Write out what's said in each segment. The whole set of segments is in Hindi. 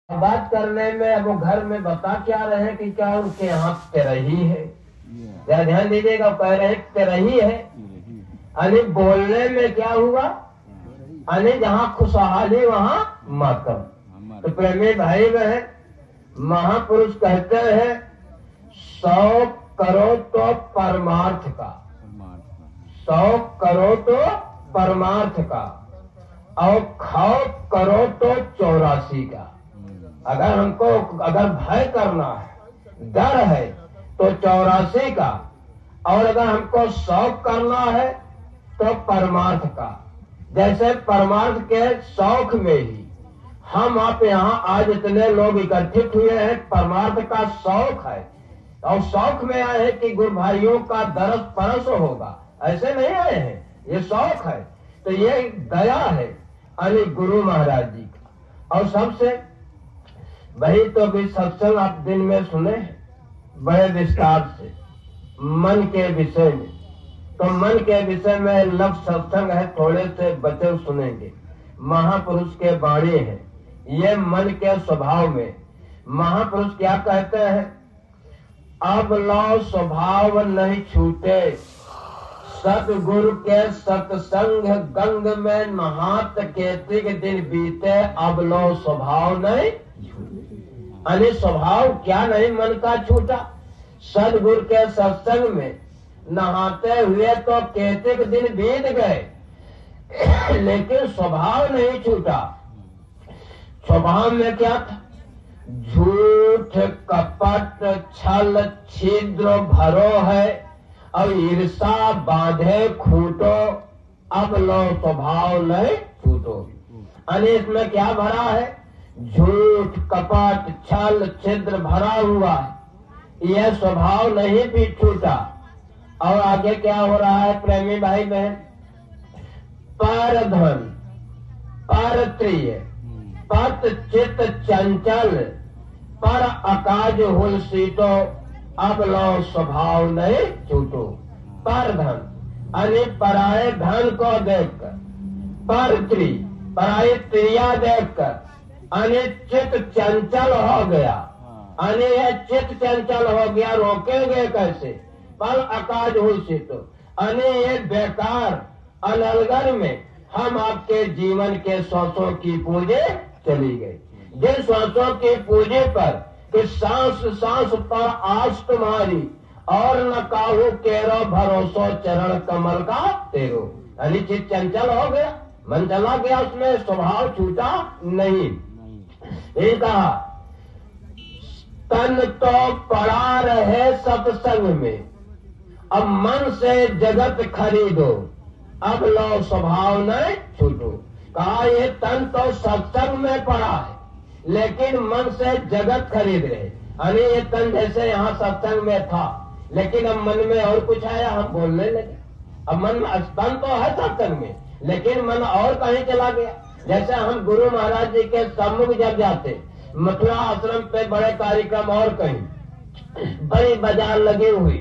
बात करने में अब वो घर में बता क्या रहे कि क्या उनके यहाँ तेरही है। जरा ध्यान दीजिएगा, कह रहे तेरही है। अरे बोलने में क्या हुआ, अरे जहाँ खुशहाली वहाँ मातम। तो प्रेमी भाई बहन, महापुरुष कहते हैं 100 करो तो परमार्थ का, 100 करो तो परमार्थ का, और खौफ करो तो 84 का। अगर हमको अगर भय करना है, डर है, तो 84 का, और अगर हमको शौक करना है तो परमार्थ का। जैसे परमार्थ के शौक में ही हम आप यहाँ आज इतने लोग इकट्ठित हुए हैं, परमार्थ का शौक है, और शौक में आए हैं कि गुरु भाइयों का दरस परस होगा, ऐसे नहीं आए हैं, ये शौक है। तो ये दया है अली गुरु महाराज जी का। और सबसे वही तो भी सत्संग आप दिन में सुने हैं बड़े विस्तार से मन के विषय में। तो मन के विषय में लफ्ज सत्संग है, थोड़े से बचे सुनेंगे। महापुरुष के बाणी है ये मन के स्वभाव में। महापुरुष क्या कहते हैं, अब लो स्वभाव नहीं छूटे, सतगुरु के सत्संग गंग में नहात केतिक दिन बीते, अब लो स्वभाव नहीं छूटे। अरे स्वभाव क्या नहीं मन का छूटा, सतगुरु के सत्संग में नहाते हुए तो केतिक दिन बीत गए, लेकिन स्वभाव नहीं छूटा। स्वभाव में क्या था, झूठ कपट छल छिद्र भरो है, और ईर्षा बांधे खूटो, अब लो स्वभाव नहीं छूटो। अने इसमें क्या भरा है, झूठ कपट छल छिद्र भरा हुआ है, यह स्वभाव नहीं भी छूटा। और आगे क्या हो रहा है प्रेमी भाई बहन, पर धन पर प्रिय पत चित्त चंचल, पर अकाज हुल सीतो, अब लो स्वभाव नहीं छूटो। पर धन अने पराये धन को देखकर, पर स्त्री पराये स्त्रिया देखकर अने चित्त चंचल हो गया। अने यह चित्त चंचल हो गया, रोकेंगे कैसे, पर अकाज हुल सीतो। अने ये बेकार अनलगर में हम आपके जीवन के श्वासों की पूंजी चली गई। जिन श्वासों की पूंजी पर कि सांस सांस पर आस तुम्हारी, और न काहू केरो भरोसो चरण कमल का तेरो। यानी चित्त चंचल हो गया, मन चला गया, उसमें स्वभाव छूटा नहीं। ये कहा तन तो पड़ा रहे सत्संग में, अब मन से जगत खरीदो, अब लो स्वभाव नहीं छूटो। कहा ये तन तो सत्संग में पड़ा है, लेकिन मन से जगत खरीद रहे। अरे ये तन जैसे यहाँ सत्संग में था, लेकिन अब मन में और कुछ आया, हम बोलने लगे। अब मन तन तो है सत्संग में, लेकिन मन और कहीं चला गया। जैसे हम गुरु महाराज जी के सम्मुख जब जाते, मथुरा आश्रम पे बड़े कार्यक्रम, और कहीं बड़ी बाजार लगी हुई,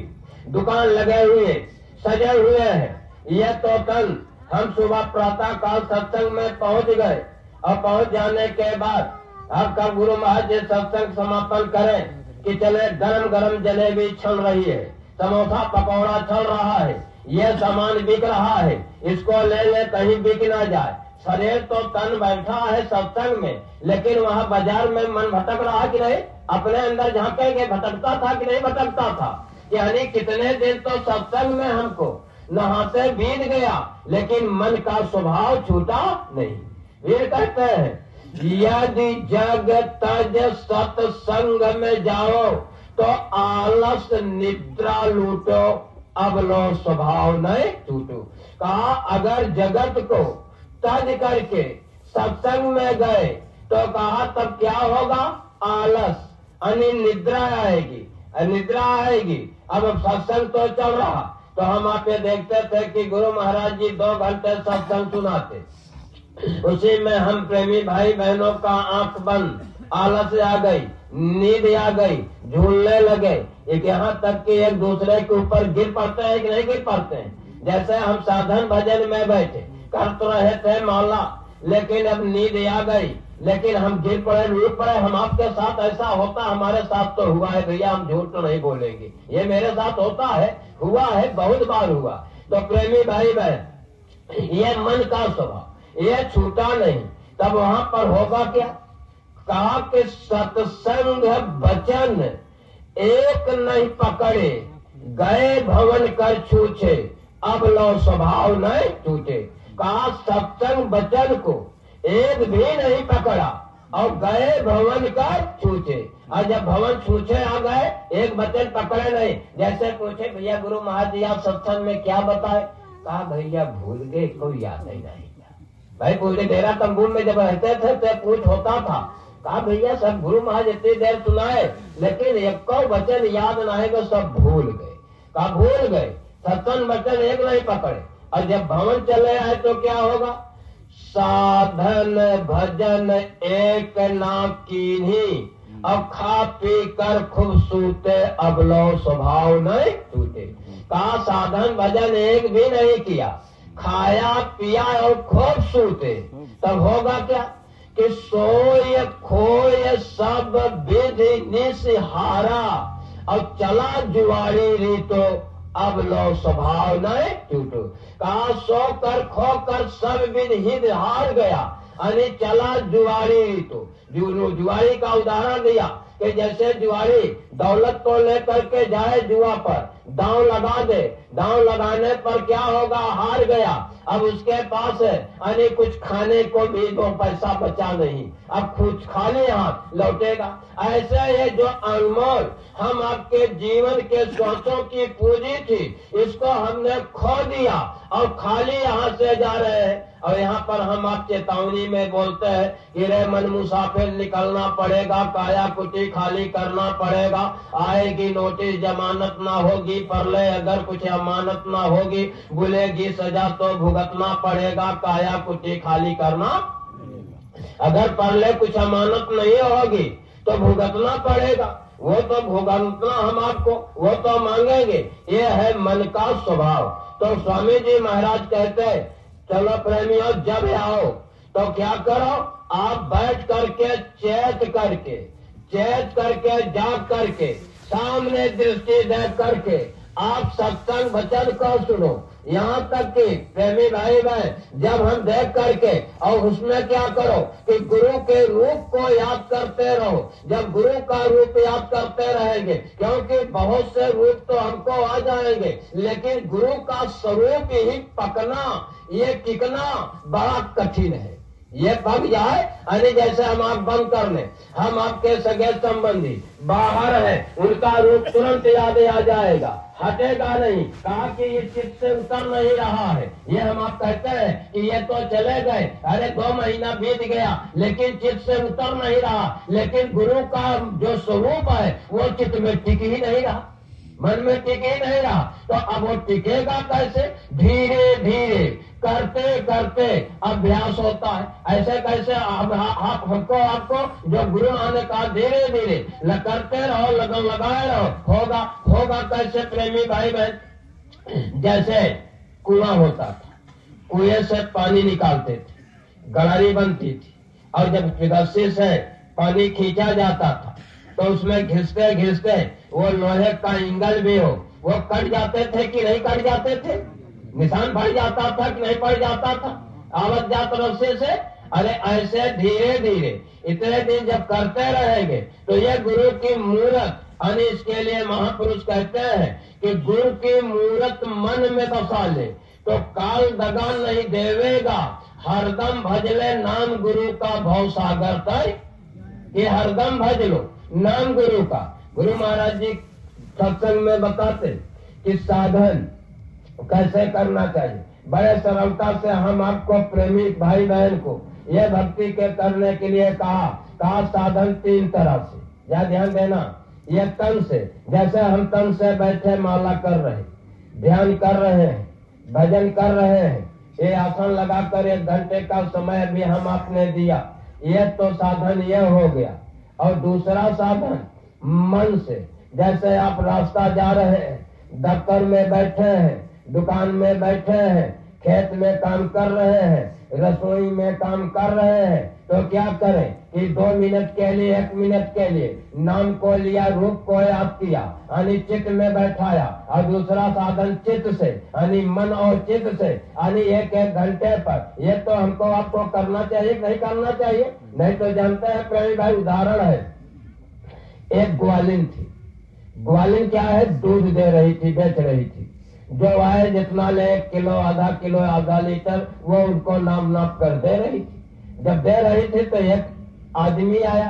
दुकान लगे हुए, सजे हुए हैं, यह तो तन हम सुबह प्रातः काल सत्संग में पहुंच गए, और पहुंच जाने के बाद अब कब गुरु महाराज जी सत्संग समापन करें कि चले गरम गरम जलेबी चल रही है, समोसा पकौड़ा चल रहा है, ये सामान बिक रहा है, इसको ले ले कहीं बिक ना जाए। शरीर तो तन बैठा है सत्संग में, लेकिन वहाँ बाजार में मन भटक रहा कि नहीं, अपने अंदर झांकेंगे, भटकता था कि नहीं भटकता था। यानी कितने दिन तो सत्संग में हमको नहाते बीत गया, लेकिन मन का स्वभाव छूटा नहीं। वीर कहते हैं यदि जग तज सत्संग में जाओ, तो आलस निद्रा लूटो, अब लो स्वभाव नहीं छूटो। कहा अगर जगत को तज करके सत्संग में गए, तो कहा तब क्या होगा, आलस यानी निद्रा आएगी, निद्रा आएगी। अब सत्संग तो चल रहा, तो हम आप ये देखते थे कि गुरु महाराज जी 2 घंटे सत्संग सुनाते, उसी में हम प्रेमी भाई बहनों का आंख बंद, आलस आ गई, नींद आ गई, झूलने लगे। एक यहाँ तक कि एक दूसरे के ऊपर गिर पड़ते हैं कि नहीं गिर पड़ते हैं। जैसे हम साधन भजन में बैठे कर तो रहे थे मौला, लेकिन अब नींद आ गई, लेकिन हम गिर पड़े लूट पड़े, हम आपके साथ ऐसा होता हमारे साथ तो हुआ है भैया, हम झूठ तो नहीं बोलेंगे, ये मेरे साथ होता है, हुआ है, बहुत बार हुआ। तो प्रेमी भाई बहन, ये मन का स्वभाव ये छूटा नहीं, तब वहां पर होगा क्या? कहा कि सत्संग वचन एक नहीं पकड़े, गए भवन कर छूछे, अब लो स्वभाव नहीं टूटे। कहा सत्संग वचन को एक भी नहीं पकड़ा और गए भवन कर छूछे, और जब भवन छूछे आ गए, एक वचन पकड़े नहीं। जैसे पूछे भैया गुरु महाराज जी आप सत्संग में क्या बताए? कहा भैया भूल गए, कोई याद नहीं रहा। भाई पूछे डेरा तंबू में जब रहते थे तो पूछ होता था। कहा भैया सब गुरु महाराज इतनी देर सुनाए, लेकिन एक वचन याद न है, सब भूल गए। कहा भूल गए, सत्संग वचन एक नहीं पकड़े। और जब भवन चले आए तो क्या होगा? साधन भजन एक ना कीन्ही, अब खा पी कर खूब सूते, अब लो स्वभाव नहीं टूटे। कहा साधन भजन एक भी नहीं किया, खाया पिया और खूब सूते, तब होगा क्या? कि सोय खोय सब विधि निसहारा, और चला जुआरी रीतो, अब लो स्वभाव नहीं टूटो। कहा सो कर खो कर सब विधि हार गया, अरे चला जुआरी रीतो। जुआरी का उदाहरण दिया कि जैसे जुआरी दौलत को लेकर के जाए जुआ पर, दांव लगा दे, दांव लगाने पर क्या होगा? हार गया, अब उसके पास अरे कुछ खाने को भी 2 पैसा बचा नहीं, अब कुछ खाने हाथ लौटेगा। ऐसे ये जो अनमोल हम आपके जीवन के सोचों की पूंजी थी, इसको हमने खो दिया और खाली यहाँ से जा रहे हैं। और यहाँ पर हम आप चेतावनी में बोलते हैं कि रे मन मुसाफिर निकलना पड़ेगा, काया कुटी खाली करना पड़ेगा, आएगी नोटिस जमानत ना होगी, परले अगर कुछ अमानत ना होगी, भूलेगी सजा तो भुगतना पड़ेगा, काया कुटी खाली करना। अगर परले कुछ अमानत नहीं होगी तो भुगतना पड़ेगा, वो तो भुगतना हम आपको, वो तो मांगेंगे। ये है मन का स्वभाव। तो स्वामी जी महाराज कहते हैं चलो प्रेमियों जब आओ तो क्या करो? आप बैठ करके चेत करके जाग करके सामने दृष्टि देख करके आप सत्संग वचन को सुनो। यहाँ तक कि प्रेमी भाई बहन जब हम देख करके और उसमें क्या करो कि गुरु के रूप को याद करते रहो। जब गुरु का रूप याद करते रहेंगे, क्योंकि बहुत से रूप तो हमको आ जाएंगे, लेकिन गुरु का स्वरूप ही पकना, ये टिकना बड़ा कठिन है। ये पक जाए, अरे जैसे हम आंख बंद कर ले, हम आपके सगे संबंधी बाहर है, उनका रूप तुरंत याद आ जाएगा, हटेगा नहीं। कहा कि ये चित्त से उतर नहीं रहा है, ये हम आप कहते हैं कि ये तो चले गए, अरे 2 महीना बीत गया लेकिन चित्त से उतर नहीं रहा। लेकिन गुरु का जो स्वरूप है वो चित्त में टिक ही नहीं रहा, मन में टिक ही नहीं रहा। तो अब वो टिकेगा कैसे? धीरे धीरे करते करते अभ्यास होता है। ऐसे कैसे हमको आपको जो गुरु ने कहा धीरे धीरे करते रहो, लगन लगाए रहो, होगा कैसे प्रेमी भाई बहन? जैसे कुआं होता था, कुएं से पानी निकालते थे, गड़ारी बनती थी, और जब रस्सी से पानी खींचा जाता था तो उसमें घिसते घिसते वो लोहे का इंगल भी हो वो कट जाते थे कि नहीं कट जाते थे? निशान पड़ जाता था कि नहीं पड़ जाता था आवत जात रस्से से? अरे ऐसे धीरे धीरे इतने दिन जब करते रहेंगे तो ये गुरु की मूरत, और इसके लिए महापुरुष कहते हैं कि गुरु की मूरत मन में बसा ले तो काल दगा नहीं देवेगा, हरदम भजले नाम गुरु का भव सागर तय। ये हरदम भज लो नाम गुरु का। गुरु महाराज जी सत्संग में बताते कि साधन कैसे करना चाहिए। बड़े सरलता से हम आपको प्रेमी भाई बहन को ये भक्ति के करने के लिए कहा साधन 3 तरह से, या ध्यान देना। ये तन से, जैसे हम तन से बैठे माला कर रहे, ध्यान कर रहे हैं, भजन कर रहे हैं, ये आसन लगाकर 1 घंटे का समय भी हम आपने दिया, ये तो साधन ये हो गया। और दूसरा साधन मन से, जैसे आप रास्ता जा रहे हैं, दफ्तर में बैठे हैं, दुकान में बैठे हैं, खेत में काम कर रहे हैं, रसोई में काम कर रहे हैं, तो क्या करें कि 2 मिनट के लिए 1 मिनट के लिए नाम को लिया, रूप को याद किया, यानी चित्त में बैठाया, और दूसरा साधन चित्त से यानी मन और चित्त से यानी 1-1 घंटे पर। ये तो हमको आपको करना चाहिए, नहीं करना चाहिए? नहीं तो जानते हैं प्रेमी भाई, उदाहरण है, एक ग्वालिन थी। ग्वालिन क्या है, दूध दे रही थी, बेच रही थी। जो आए जितना ले, 1 किलो, आधा किलो, आधा लीटर, वो उनको नाप कर दे रही थी। जब दे रही थी तो एक आदमी आया,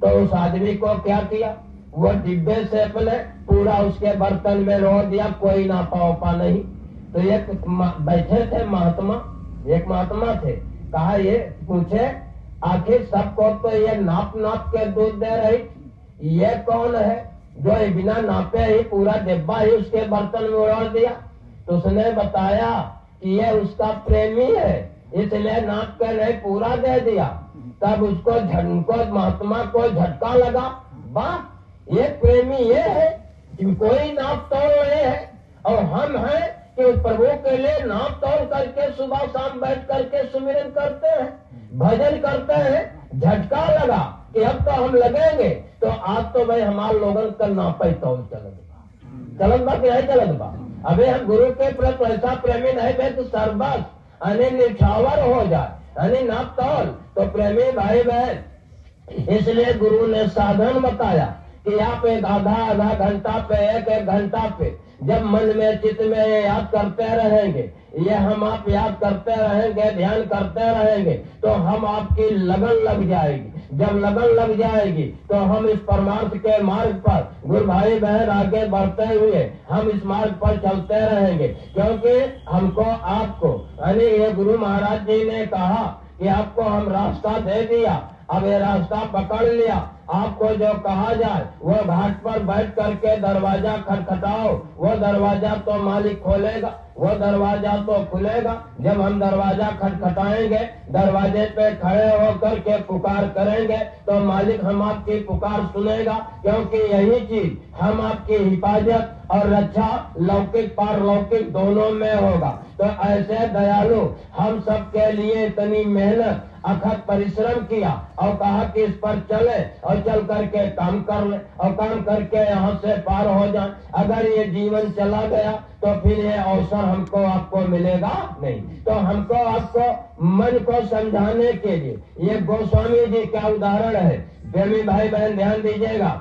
तो उस आदमी को क्या किया, वो डिब्बे से पहले पूरा उसके बर्तन में रो दिया, कोई नापा उपा नहीं। तो एक बैठे थे महात्मा, एक महात्मा थे, कहा ये पूछे आखिर सबको तो ये नाप के दूध दे रही, ये कौन है जो ये बिना नापे ही पूरा डिब्बा ही उसके बर्तन में उड़ा दिया? तो उसने बताया कि ये उसका प्रेमी है, इसलिए नाप कर नहीं पूरा दे दिया। तब उसको महात्मा को झटका लगा, वाह, ये प्रेमी ये है कि कोई नाप तोल नहीं है, और हम हैं कि उस प्रभु के लिए नाप तोल करके सुबह शाम बैठ करके सुमिरन करते हैं, भजन करते हैं। झटका लगा कि अब तो हम लगेंगे, तो आज तो भाई हमारे लोगन का नापे तोल चलन बा कि नहीं चलन बा। अभी हम गुरु के प्रति ऐसा प्रेमी नहीं है तो सर्वस यानी निछावर हो जाए, यानी नाप तोल। तो प्रेमी भाई बहन, इसलिए गुरु ने साधन बताया कि आप एक आधा घंटा पे, 1 घंटा पे जब मन में चित्त में याद करते रहेंगे, ये हम आप याद करते रहेंगे, ध्यान करते रहेंगे, तो हम आपकी लगन लग जाएगी। जब लगन लग जाएगी तो हम इस परमार्थ के मार्ग पर गुरु भाई बहन आगे बढ़ते हुए हम इस मार्ग पर चलते रहेंगे। क्योंकि हमको आपको यानी ये गुरु महाराज जी ने कहा कि आपको हम रास्ता दे दिया, अब ये रास्ता पकड़ लिया, आपको जो कहा जाए वो घाट पर बैठ करके दरवाजा खटखटाओ, वो दरवाजा तो मालिक खोलेगा, वो दरवाजा तो खुलेगा। जब हम दरवाजा खटखटाएंगे, दरवाजे पे खड़े होकर के पुकार करेंगे, तो मालिक हम आपकी पुकार सुनेगा। क्योंकि यही चीज हम आपकी हिफाजत और रक्षा लौकिक पारलौकिक दोनों में होगा। तो ऐसे दयालु हम सब के लिए इतनी मेहनत अथक परिश्रम किया और कहा कि इस पर चले और चल करके काम कर ले और काम करके यहाँ से पार हो जाए। अगर ये जीवन चला गया तो फिर ये अवसर हमको आपको मिलेगा नहीं। तो हमको आपको मन को समझाने के लिए ये गोस्वामी जी का उदाहरण है। प्रेमी भाई बहन ध्यान दीजिएगा,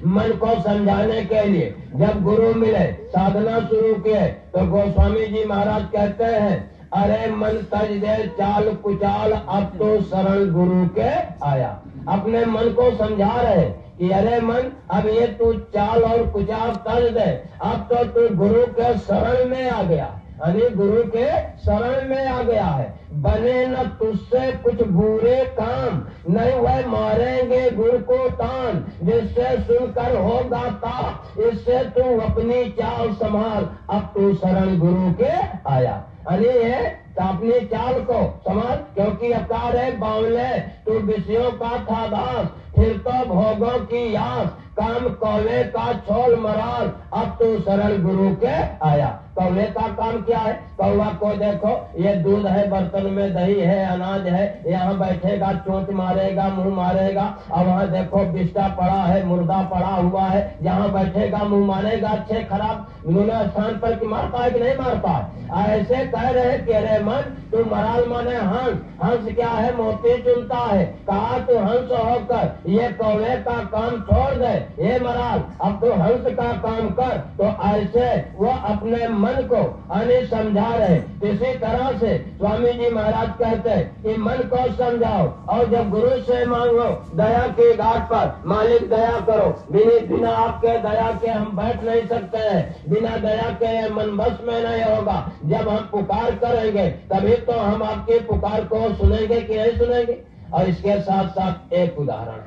मन को समझाने के लिए जब गुरु मिले, साधना शुरू किए, तो गोस्वामी जी महाराज कहते हैं, अरे मन तज दे चाल कुचाल, अब तो शरण गुरु के आया। अपने मन को समझा रहे कि अरे मन, अब ये तू चाल और कुचाल तज दे, अब तो तू गुरु के शरण में आ गया, यानी गुरु के शरण में आ गया है। बने न तुझसे कुछ बुरे काम, नहीं वह मारेंगे गुरु को तान, जिससे सुनकर होगा ता, इससे तू अपनी चाल संभाल, अब तू शरण गुरु के आया। यानी ये अपनी चाल को समाज, क्योंकि अकार है बावले, तू विषयों का था दास, फिर तो भोगों की आस, काम कौवे का छोल मराल, अब तू शरण गुरु के आया। कौवे का काम क्या है? कौवा को देखो, ये दूध है, बर्तन में दही है, अनाज है, यहाँ बैठेगा चोंच मारेगा, मुंह मारेगा, और वहाँ देखो बिस्टा पड़ा है, मुर्दा पड़ा हुआ है, जहाँ बैठेगा मुंह मारेगा, अच्छे खराब स्थान पर कि मारता है कि नहीं मारता है। ऐसे कह रहे कि अरे मन, तू मराल माने हंस, हंस क्या है? मोती चुनता है। कहा तू हंस होकर ये कौवे का काम छोड़ दे, ये मराल अब तू हंस का काम कर। तो ऐसे वो अपने मन को अने समझा रहे। इसी तरह से स्वामी जी महाराज कहते हैं कि मन को समझाओ, और जब गुरु से मांगो दया के घाट पर, मालिक दया करो, बिना आपके दया के हम बैठ नहीं सकते हैं, बिना दया के मन बस में नहीं होगा। जब हम पुकार करेंगे तभी तो हम आपकी पुकार को सुनेंगे कि नहीं सुनेंगे। और इसके साथ साथ एक उदाहरण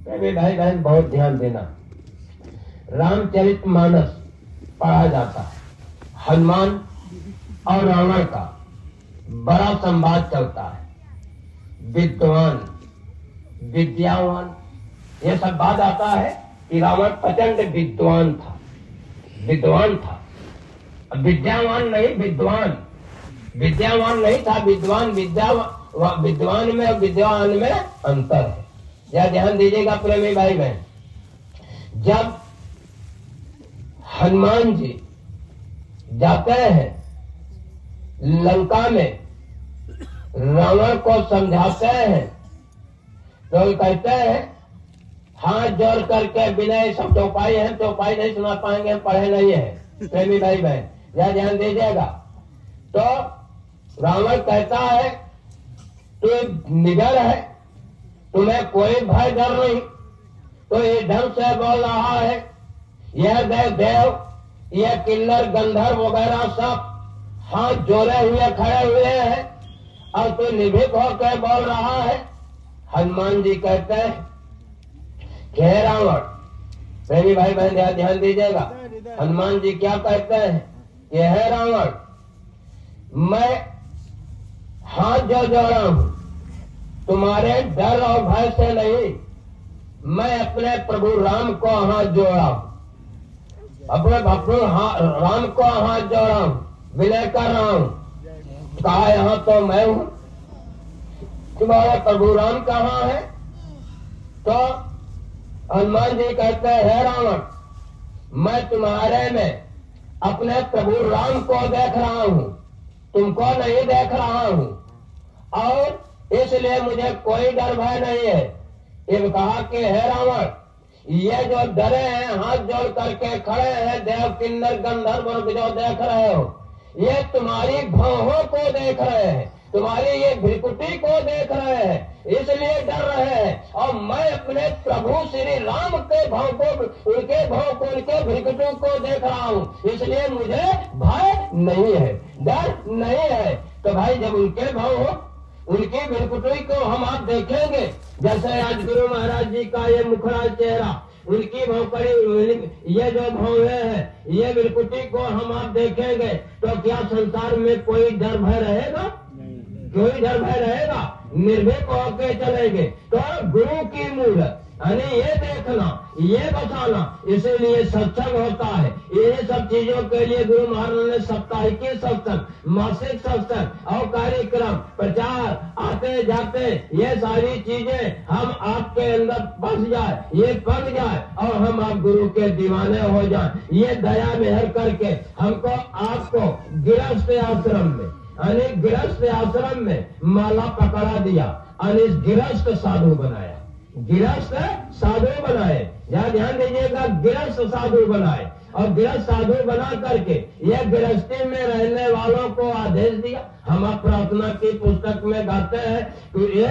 है, भाई बहन बहुत ध्यान देना, रामचरितमानस पढ़ा जाता है, हनुमान और रावण का बड़ा संवाद चलता है। विद्वान, विद्यावान, ये सब बात आता है कि रावण प्रचंड विद्वान था, विद्वान था, विद्यावान नहीं, विद्वान, विद्यावान नहीं था, विद्वान, विद्यावान, विद्वान में और विद्वान में अंतर है। या ध्यान दीजिएगा प्रेमी भाई बहन, जब हनुमान जी जाते हैं लंका में, रावण को समझाते हैं तो कहते हैं हाथ जोड़ करके विनय, सब चौपाई है, चौपाई नहीं सुना पाएंगे, पढ़े नहीं है प्रेमी भाई बहन, या ध्यान दीजिएगा। तो रावण कहता है तू निडर है, तुम्हें कोई भय डर नहीं, तो ये ढंग से बोल रहा है, यह देव यह किन्नर गंधर्व वगैरह सब हाथ जोड़े हुए खड़े हुए हैं और तू निर्भीक होकर बोल रहा है। हनुमान जी कहते हैं हे रावण, प्रेमी भाई बहन ध्यान दीजिएगा, हनुमान जी क्या कहते हैं कि हे रावण, मैं हाथ जो जोड़ा हूं तुम्हारे डर और भय से नहीं, मैं अपने प्रभु राम को हाथ जोड़ा हूं, अपने भक्तों राम को हाथ जोड़ा हूं, विनय कर रहा हूं। कहा यहाँ तो मैं हूं, तुम्हारे प्रभु राम कहाँ है? तो हनुमान जी कहते हैं हे रावण, मैं तुम्हारे में अपने प्रभु राम को देख रहा हूं, तुमको नहीं देख रहा हूं, और इसलिए मुझे कोई डर भय नहीं है। ये कहा कि हे रावण, ये जो डरे हैं हाथ जोड़ करके खड़े हैं देव किन्नर गंधर्व जो देख रहे हो, ये तुम्हारी भौहों को देख रहे हैं, तुम्हारी ये भ्रिकुटी को देख रहे हैं, इसलिए डर रहे हैं। और मैं अपने प्रभु श्री राम के भाव को, उनके भाव को, उनके भ्रिकुटी को देख रहा हूँ, इसलिए मुझे भय नहीं है, डर नहीं है। तो भाई जब उनके भाव हो, उनकी भ्रिकुटी को हम आप देखेंगे, जैसे आज गुरु महाराज जी का ये मुखड़ा चेहरा, उनकी भौकड़ी, ये जो भौवे है, ये भ्रिकुटी को हम आप देखेंगे, तो क्या संसार में कोई डर भय रहेगा? कोई डर भय रहेगा? निर्भीक होकर चलेंगे। तो गुरु की मूल यानी ये देखना, ये बताना, इसीलिए सत्संग होता है। ये सब चीजों के लिए गुरु महाराज ने साप्ताहिकी सत्संग, मासिक सत्संग और कार्यक्रम, प्रचार, आते जाते, ये सारी चीजें हम आपके अंदर बस जाए, ये पक जाए और हम आप गुरु के दीवाने हो जाए। ये दया मेहर करके हमको आपको गृहस्थ आश्रम में, यानी गृहस्थ आश्रम में माला पकड़ा दिया, यानी गृहस्थ साधु बनाया, गृहस्थ साधु बनाए। यहाँ ध्यान दीजिएगा, गृहस्थ साधु बनाए, और गृहस्थ साधु बना करके यह गृहस्थी में रहने वालों को आदेश दिया। हम आप प्रार्थना की पुस्तक में गाते हैं, तो ये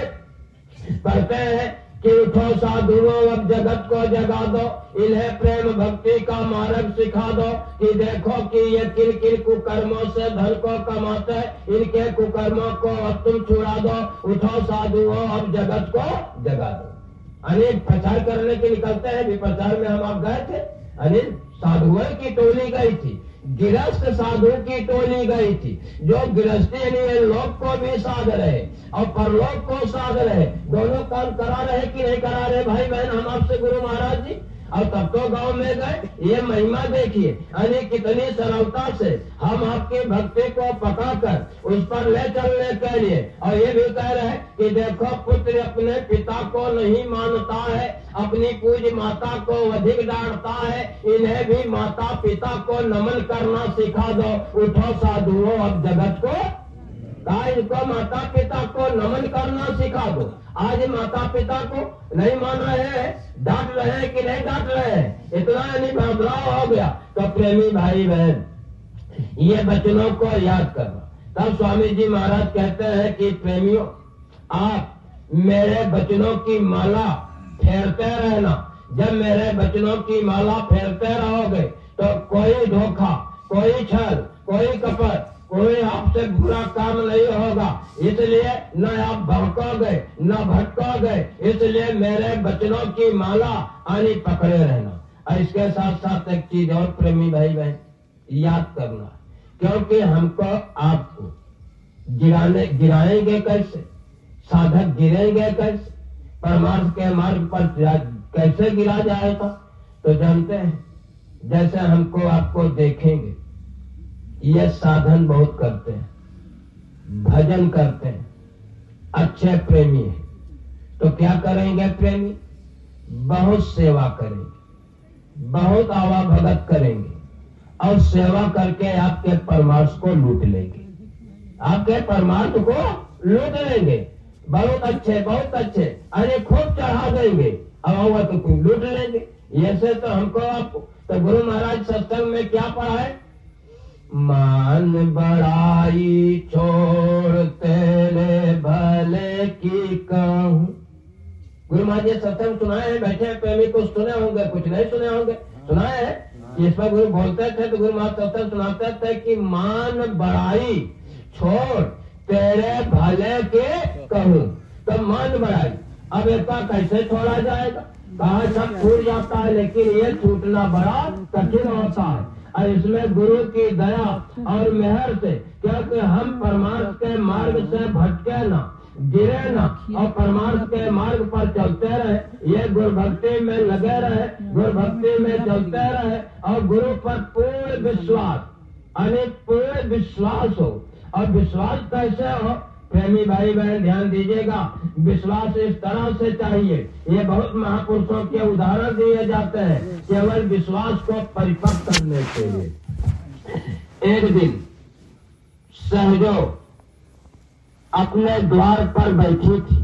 पढ़ते हैं कि उठो साधुओं अब जगत को जगा दो, इन्हें प्रेम भक्ति का मार्ग सिखा दो, कि देखो कि ये किन किन कुकर्मों से धन को कमाते हैं, इनके कुकर्मों को अब तुम छुड़ा दो, उठो साधुओं अब जगत को जगा दो। अनेक प्रचार करने के निकलते हैं, भी प्रचार में हम आप गए थे, अनेक साधुओं की टोली गई थी, गृहस्थ साधु की टोली गई थी, जो गृहस्थी यानी लोक को भी साध रहे और परलोक को साध रहे, दोनों काम करा रहे कि नहीं करा रहे भाई बहन हम आपसे गुरु महाराज जी। और तब तो गांव में गए, ये महिमा देखिए, यानी कितनी सरलता से हम आपकी भक्ति को पकाकर उस पर ले चलने के लिए। और ये भी कह रहे हैं कि देखो पुत्र अपने पिता को नहीं मानता है, अपनी पूज्य माता को अधिक डांटता है, इन्हें भी माता पिता को नमन करना सिखा दो, उठो साधुओं अब जगत को। इनको माता पिता को नमन करना सिखा दो। आज माता पिता को नहीं मान रहे हैं, डांट रहे हैं कि नहीं डांट रहे हैं, इतना यानी बदलाव हो गया। तो प्रेमी भाई बहन, ये वचनों को याद करना। तब स्वामी जी महाराज कहते हैं कि प्रेमियों, आप मेरे वचनों की माला फेरते रहना। जब मेरे वचनों की माला फेरते रहोगे तो कोई धोखा, कोई छल, कोई कपट, कोई आपसे बुरा काम नहीं होगा। इसलिए न आप भड़कोगे न भटकोगे, इसलिए मेरे वचनों की माला आनी पकड़े रहना। और इसके साथ साथ एक चीज और प्रेमी भाई बहन याद करना, क्योंकि हमको आपको गिराएंगे कैसे, साधक गिरेंगे कैसे, परमार्थ के मार्ग पर कैसे गिरा जाएगा, तो जानते हैं जैसे हमको आपको देखेंगे, ये साधन बहुत करते हैं, भजन करते हैं, अच्छे प्रेमी हैं, तो क्या करेंगे प्रेमी? बहुत सेवा करेंगे, बहुत आवा भगत करेंगे और सेवा करके आपके परमार्थ को लूट लेंगे, आपके परमार्थ को लूट लेंगे। बहुत अच्छे अरे खूब चढ़ा देंगे और तो खूब लूट लेंगे। ऐसे तो हमको आपको तो गुरु महाराज सत्संग में क्या पढ़ा है? मान बड़ाई छोड़ तेरे भले की कहूं। गुरु महाराज ये सत्संग सुनाए हैं, बैठे प्रेमी कुछ सुने होंगे, कुछ नहीं सुने होंगे, सुनाए हैं। इस पर गुरु बोलते थे तो गुरु महाराज सत्संग सुनाते थे कि मान बड़ाई छोड़ तेरे भले के कहूं। तो मान बड़ाई अब इसका कैसे छोड़ा जाएगा? कहा सब छूट जाता है, लेकिन ये छूटना बड़ा कठिन होता है। और इसमें गुरु की दया और मेहर से, क्योंकि हम परमार्थ के मार्ग से भटके ना, गिरे ना और परमार्थ के मार्ग पर चलते रहे। ये गुरु भक्ति में लगे रहे, गुरु भक्ति में चलते रहे और गुरु पर पूर्ण विश्वास, अनेक पूर्ण विश्वास हो। और विश्वास कैसे हो? प्रेमी भाई बहन ध्यान दीजिएगा, विश्वास इस तरह से चाहिए। ये बहुत महापुरुषों के उदाहरण दिए जाते हैं केवल विश्वास को परिपक्व करने के लिए। एक दिन सहजो अपने द्वार पर बैठी थी,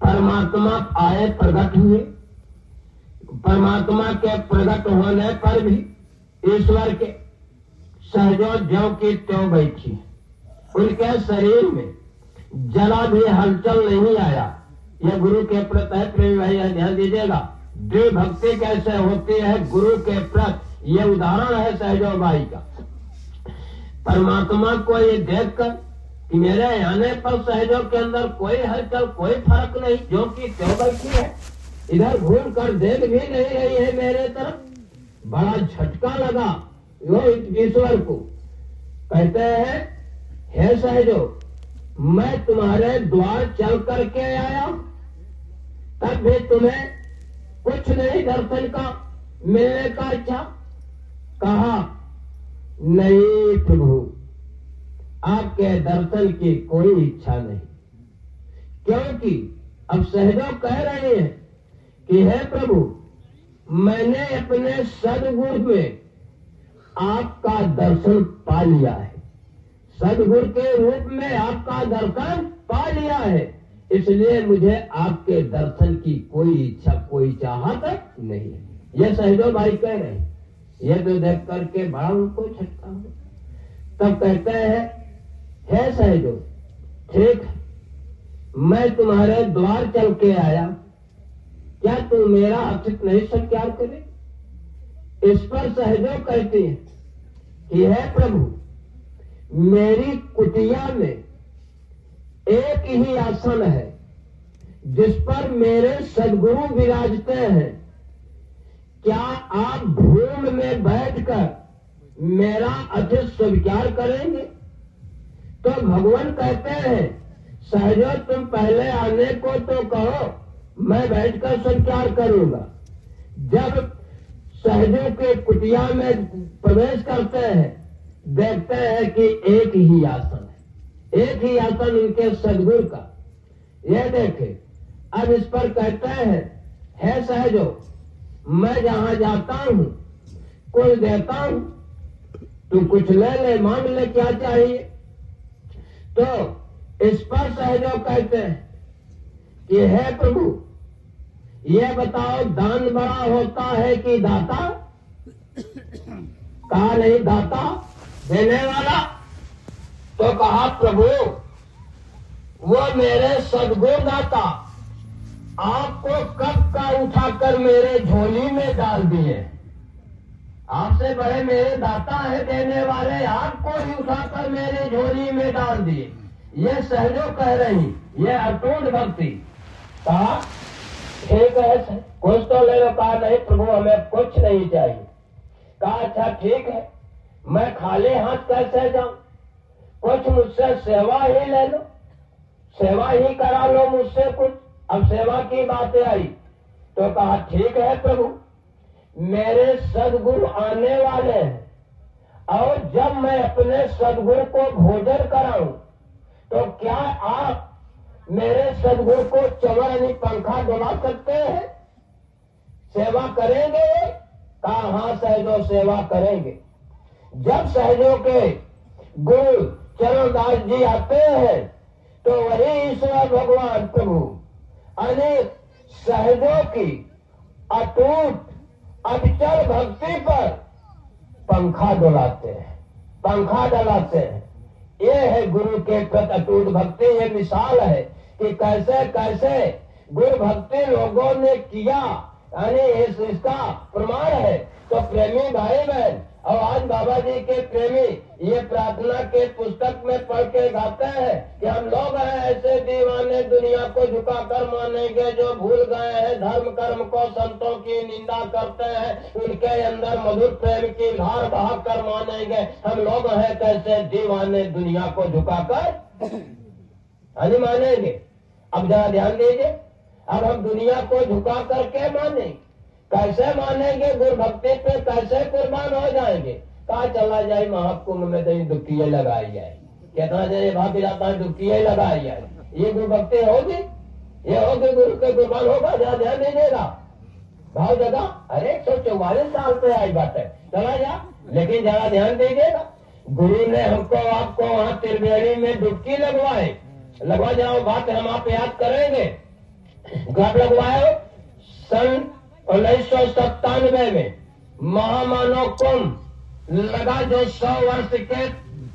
परमात्मा आए प्रकट हुए। परमात्मा के प्रकट होने पर भी ईश्वर के सहजो ज्यों की त्यों बैठी, उनके शरीर में जरा भी हलचल नहीं आया। यह गुरु के प्रति है प्रेमी भाई, ध्यान दीजिएगा। दृढ़ भक्ति कैसे होती है गुरु के प्रति, ये उदाहरण है सहजो बाई का। परमात्मा को ये देखकर कि मेरे आने पर सहजो के अंदर कोई हलचल, कोई फर्क नहीं, जो कि त्यों बैठी है, इधर घूम कर देख भी नहीं रही है मेरे तरफ। बड़ा झटका लगा वो ईश्वर को। कहते हैं, हे सहजो, मैं तुम्हारे द्वार चल करके आया, तब भी तुम्हें कुछ नहीं दर्शन का, मिलने का इच्छा? कहा, नहीं प्रभु, आपके दर्शन की कोई इच्छा नहीं। क्योंकि अब सहजो कह रहे हैं कि हे प्रभु, मैंने अपने सदगुरु में आपका दर्शन पा लिया है, सदगुरु के रूप में आपका दर्शन पा लिया है, इसलिए मुझे आपके दर्शन की कोई इच्छा, कोई चाहत नहीं है। यह सहजो भाई कह रहे हैं। यह तो देख करके बड़ा उनको झटका हो। तब कहते हैं, हे सहजो, ठीक है, मैं तुम्हारे द्वार चल के आया, क्या तुम मेरा अतिथि नहीं स्वीकार करे? इस पर सहजो कहती है कि हे प्रभु, मेरी कुटिया में एक ही आसन है जिस पर मेरे सदगुरु विराजते हैं। क्या आप भूमि में बैठकर मेरा अतिथि स्वीकार करेंगे? तो भगवान कहते हैं, सहजो तुम पहले आने को तो कहो, मैं बैठकर स्वीकार करूंगा। जब सहजो के कुटिया में प्रवेश करते हैं, देखते हैं कि एक ही आसन है, एक ही आसन उनके सदगुरु का। ये देखे, अब इस पर कहते हैं, हे सहजो, मैं जहां जाता हूं कुछ देता हूं, तू कुछ ले ले, मांग ले, क्या चाहिए? तो इस पर सहजो कहते हैं कि हे प्रभु, ये बताओ, दान बड़ा होता है कि दाता? कहा, नहीं, दाता देने वाला। तो कहा, प्रभु, वो मेरे सदगुरु दाता आपको कब का उठाकर मेरे झोली में डाल दिए। आपसे बड़े मेरे दाता है देने वाले, आपको ही उठाकर मेरे झोली में डाल दिए। ये सहजो कह रही, ये अटूट भक्ति। कहा, ठीक है, कुछ तो ले लो। कहा, नहीं प्रभु, हमें कुछ नहीं चाहिए। कहा, अच्छा ठीक है, मैं खाली हाथ कैसे जाऊं? कुछ मुझसे सेवा ही ले लो, सेवा ही करा लो मुझसे कुछ। अब सेवा की बातें आई तो कहा, ठीक है प्रभु, मेरे सदगुरु आने वाले हैं और जब मैं अपने सदगुरु को भोजन कराऊं तो क्या आप मेरे सदगुरु को चवर यानी पंखा डुला सकते हैं? सेवा करेंगे? कहा हाँ सहजो सेवा करेंगे। जब सहजों के गुरु चरणदास जी आते हैं तो वही ईश्वर भगवान प्रभु अनेक सहजों की अटूट अविचल भक्ति पर पंखा डुलाते हैं, पंखा डलाते हैं। ये है गुरु के प्रति अटूट भक्ति। ये मिसाल है कि कैसे कैसे गुरु भक्ति लोगों ने किया, यानी इसका प्रमाण है। तो प्रेमी भाई बहन और आज बाबा जी के प्रेमी ये प्रार्थना के पुस्तक में पढ़ के गाते हैं कि हम लोग हैं ऐसे दीवाने दुनिया को झुकाकर मानेंगे जो भूल गए हैं धर्म कर्म को, संतों की निंदा करते हैं, उनके अंदर मधुर प्रेम की धार बहा कर मानेंगे। हम लोग हैं कैसे दीवाने दुनिया को झुकाकर नहीं मानेंगे। अब जरा ध्यान दीजिए, अब हम दुनिया को झुका करके मानेंगे, कैसे मानेंगे? गुरु भक्ति पे कैसे कुर्बान हो जाएंगे? कहा चला जाए महाकुंभ में तो दुखिये लगाई जाए, कहता जाए भाग जाता है दुखिये लगाई जाए। ये गुरु भक्ति होगी? ये होगी गुरु के कुर्बान होगा? जरा ध्यान दीजिएगा। भाव जगह अरे 144 साल पे आई बात है, चला जा। लेकिन जरा ध्यान दीजिएगा, गुरु ने हमको आपको वहाँ त्रिवेणी में डुबकी लगवा जाओ। बात हम आप याद करेंगे। कब लगवाए? सन 1997 में महामानव कुंभ लगा, जो 100 वर्ष के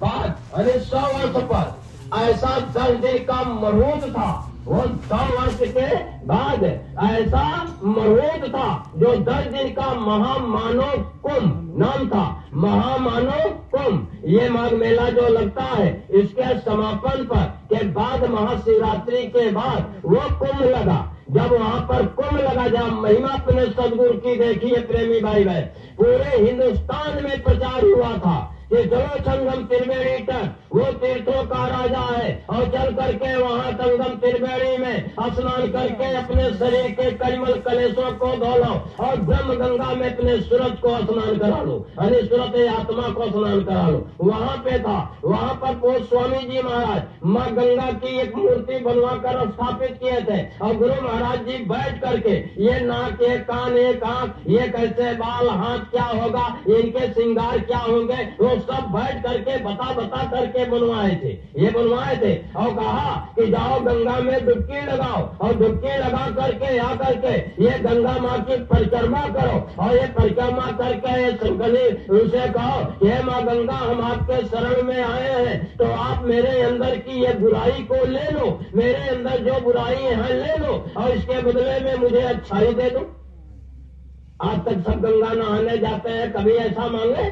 बाद, यानी 100 वर्ष पर ऐसा 10 दिन का मरूद था। वो 100 वर्ष के बाद ऐसा मरूद था जो 10 दिन का महामानव कुंभ नाम था। महामानव कुंभ ये माघ मेला जो लगता है, इसके समापन पर के बाद महाशिवरात्रि के बाद वो कुंभ लगा। जब वहाँ पर कुंभ लगा, जहाँ महिमा अपने सदगुरु की देखी है प्रेमी भाई बहन, पूरे हिंदुस्तान में प्रचार हुआ था कि चलो संगम त्रिवेणी तक, वो तीर्थों का राजा है, और चल करके वहाँ संगम त्रिवेणी में स्नान करके अपने शरीर के कलिमल कलेशों को धो लो और ब्रह्म गंगा में अपने सूरज को स्नान करा लो, यानी सूरत आत्मा को स्नान करा लो। वहाँ पे था, वहाँ पर स्वामी जी महाराज माँ गंगा की एक मूर्ति बनवा कर स्थापित किए थे, और गुरु महाराज जी बैठ करके ये नाक, ये कान, एक आंख, ये कैसे बाल, हाथ क्या होगा, इनके श्रृंगार क्या होंगे, वो सब बैठ करके बता करके बनवाए थे। ये बनवाए थे और कहा कि जाओ गंगा में डुबकी लगाओ, और डुबकी लगा करके आ करके ये गंगा माँ की परिक्रमा करो, और ये परिक्रमा करके उसे कहो हे माँ गंगा, हम आपके शरण में आए हैं, तो आप मेरे अंदर की ये बुराई को ले लो, मेरे अंदर जो बुराई है ले लो, और इसके बदले में मुझे अच्छाई दे दो। आज तक सब गंगा नहाने जाते हैं, कभी ऐसा मांगे?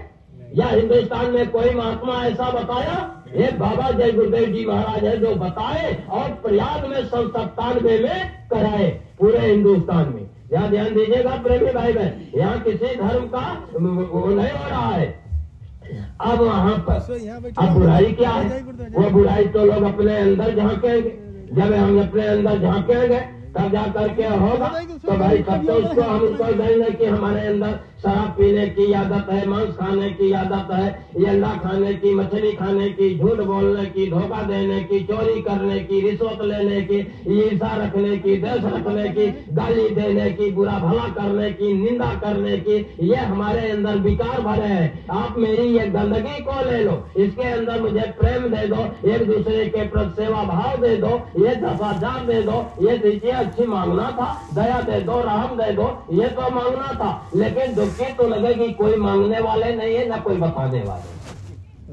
या हिंदुस्तान में कोई महात्मा ऐसा बताया? ये बाबा जय गुरुदेव जी महाराज है जो बताए, और प्रयाग में 97 में कराए पूरे हिंदुस्तान में। यहाँ ध्यान दीजिएगा प्रेमी भाई बहन, यहाँ किसी धर्म का वो नहीं हो रहा है। अब वहाँ पर अब बुराई क्या है? वो बुराई तो लोग अपने अंदर झांकेंगे। जब हम अपने अंदर झांकेंगे तब जा करके होगा। तो भाई तब तो उसको हम उसको देंगे कि हमारे अंदर शराब पीने की आदत है, मांस खाने की आदत है, ये अंडा खाने की, मछली खाने की, झूठ बोलने की, धोखा देने की, चोरी करने की, रिश्वत लेने की, ईर्षा रखने की, देश रखने की, गाली देने की, बुरा भला करने की, निंदा करने की, ये हमारे अंदर विकार भरे हैं। आप मेरी ये गंदगी को ले लो, इसके अंदर मुझे प्रेम दे दो, एक दूसरे के प्रति सेवा भाव दे दो, ये 10,000 दे दो, ये दीजिए अच्छी मांगना था, दया दे दो, रहम दे दो, ये तो मांगना था। लेकिन दुखी तो लगेगी, कोई मांगने वाले नहीं है ना कोई बताने वाले।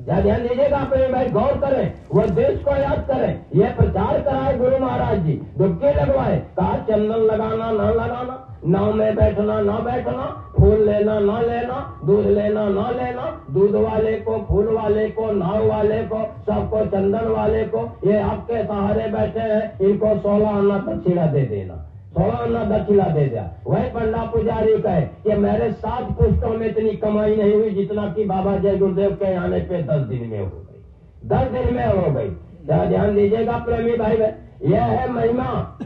ध्यान दीजिएगा अपने भाई, गौर करें, वो देश को याद करें। ये प्रचार कराए गुरु महाराज जी, डुबकी लगवाए, कहा चंदन लगाना ना लगाना, नाव में बैठना ना बैठना, फूल लेना ना लेना, दूध लेना ना लेना, दूध वाले को, फूल वाले को, नाव वाले को, सबको, चंदन वाले को, ये आपके सहारे बैठे हैं, इनको 16 अन्ना दक्षिणा दे देना, 16 अन्ना दक्षिणा दे दिया। वही पंडा पुजारी कहे कि मेरे 7 पुस्तकों में इतनी कमाई नहीं हुई जितना कि बाबा जय गुरुदेव के आने पे 10 दिन में हो गई, 10 दिन में हो गई। ध्यान दीजिएगा प्रेमी भाई बहन, यह है महिमा।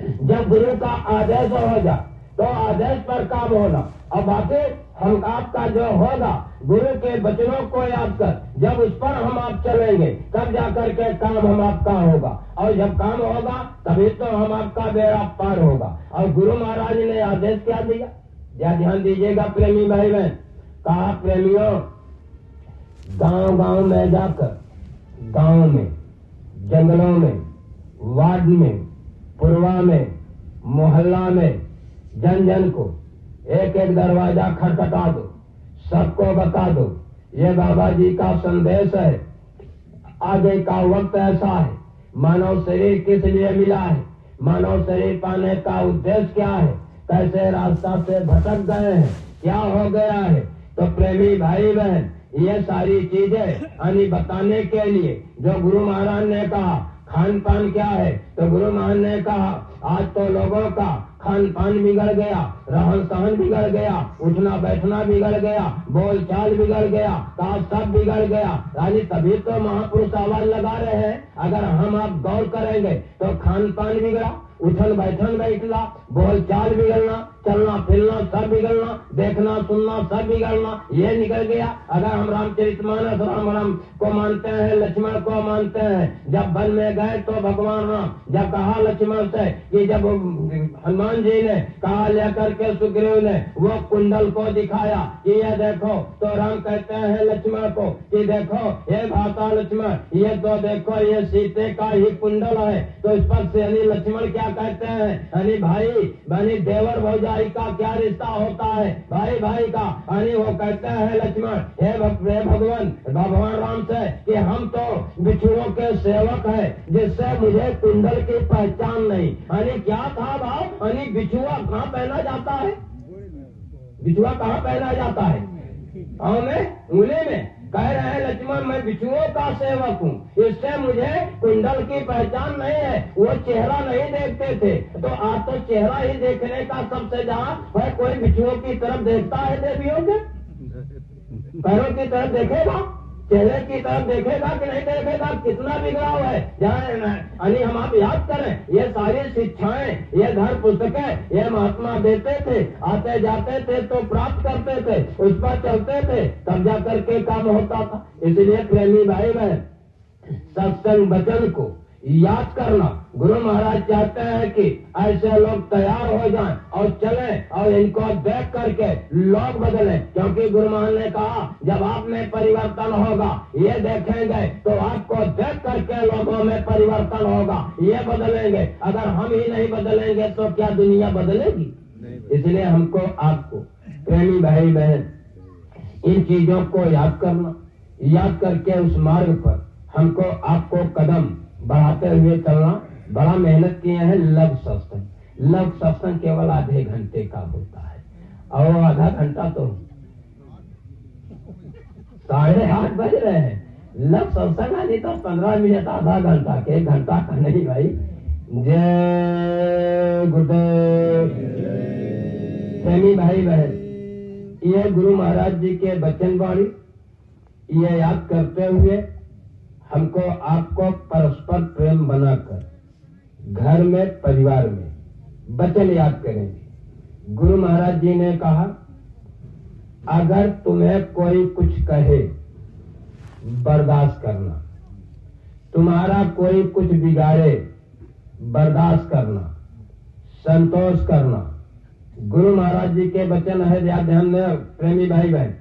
जब गुरु का आदेश हो जा तो आदेश पर काम होना। अब बाकी हम आपका जो होगा गुरु के वचनों को याद कर, जब उस पर हम आप चलेंगे तब जाकर के काम हम आपका होगा, और जब काम होगा तभी तो हम आपका बेड़ा पार होगा। और गुरु महाराज ने आदेश क्या दिया, या ध्यान दीजिएगा प्रेमी भाई बहन। कहा प्रेमियों, गांव गांव में जाकर, गांव में, जंगलों में, वार्ड में, पुरवा में, मोहल्ला में, जन जन को एक एक दरवाजा खटखटा दो, सबको बता दो ये बाबा जी का संदेश है। आगे का वक्त ऐसा है, मानव शरीर किस लिए मिला है, मानव शरीर पाने का उद्देश्य क्या है, कैसे रास्ता से भटक गए हैं, क्या हो गया है। तो प्रेमी भाई बहन, ये सारी चीजें बताने के लिए जो गुरु महाराज ने कहा खान पान क्या है, तो गुरु महाराज ने कहा आज तो लोगों का खान पान बिगड़ गया, रहन सहन बिगड़ गया, उठना बैठना बिगड़ गया, बोल चाल बिगड़ गया, कहा सब बिगड़ गया। यानी तभी तो महापुरुष आवाज लगा रहे हैं। अगर हम आप गौर करेंगे तो खान पान बिगड़ा, उठन बैठन बैठना, बोल चाल बिगड़ना, चलना फिरना सब बिगड़ना, देखना सुनना सब बिगड़ना, ये निकल गया। अगर हम रामचरितमानस राम को मानते हैं, लक्ष्मण को मानते हैं, जब वन में गए तो भगवान राम जब कहा लक्ष्मण से कि जब हनुमान जी ने कहा लेकर के सुग्रीव ने वो कुंडल को दिखाया कि ये देखो, तो राम कहते हैं लक्ष्मण को कि देखो ये भाता लक्ष्मण, ये तो देखो ये सीते का ही कुंडल है। तो इस पर से लक्ष्मण क्या कहते हैं, भाई बनी देवर भौजाई का क्या रिश्ता होता है, भाई भाई का। वो कहते हैं लक्ष्मण हे भगवान राम से कि हम तो बिच्छुओं के सेवक है, जिससे मुझे कुंडल की पहचान नहीं। क्या था भाव, बिछुआ कहाँ पहना जाता है, बिछुआ कहाँ पहना जाता है, उंगली में। कह रहे हैं लक्ष्मण मैं बिच्छुओं का सेवक हूँ, इससे मुझे कुंडल की पहचान नहीं है। वो चेहरा नहीं देखते थे, तो आज तो चेहरा ही देखने का सबसे जहाँ है। कोई बिच्छुओं की तरफ देखता है देवियों के, पैरों की तरफ देखेगा, चेहरे की तरफ देखेगा कि नहीं देखेगा, कितना बिगड़ा हुआ है। हम आप याद करें, ये सारी शिक्षाएं, ये धर्म पुस्तकें ये महात्मा देते थे, आते जाते थे तो प्राप्त करते थे, उस पर चलते थे, तब जा करके काम होता था। इसलिए प्रेमी भाई बहन, सत्संग वचन को याद करना। गुरु महाराज चाहते हैं कि ऐसे लोग तैयार हो जाएं और चलें, और इनको देख करके लोग बदलें। क्योंकि गुरु महाराज ने कहा जब आप में परिवर्तन होगा, ये देखेंगे तो आपको देख करके लोगों में परिवर्तन होगा, ये बदलेंगे। अगर हम ही नहीं बदलेंगे तो क्या दुनिया बदलेगी। इसलिए हमको आपको प्रेमी भाई बहन इन चीजों को याद करना, याद करके उस मार्ग पर हमको आपको कदम बढ़ाते हुए चलना। बड़ा मेहनत किए हैं। लव सत्संग केवल आधे घंटे का होता है, और आधा घंटा तो 8:30 बज रहे हैं। लव सत्संग आदि तो 15 मिनट आधा घंटा के, 1 घंटा का नहीं भाई। जय गुरुदेव। प्रेमी भाई बहन, ये गुरु महाराज जी के वचन वाणी ये याद करते हुए हमको आपको परस्पर प्रेम बनाकर घर में परिवार में वचन याद करेंगे। गुरु महाराज जी ने कहा अगर तुम्हें कोई कुछ कहे बर्दाश्त करना, तुम्हारा कोई कुछ बिगाड़े बर्दाश्त करना, संतोष करना। गुरु महाराज जी के वचन है, ध्यान में प्रेमी भाई बहन।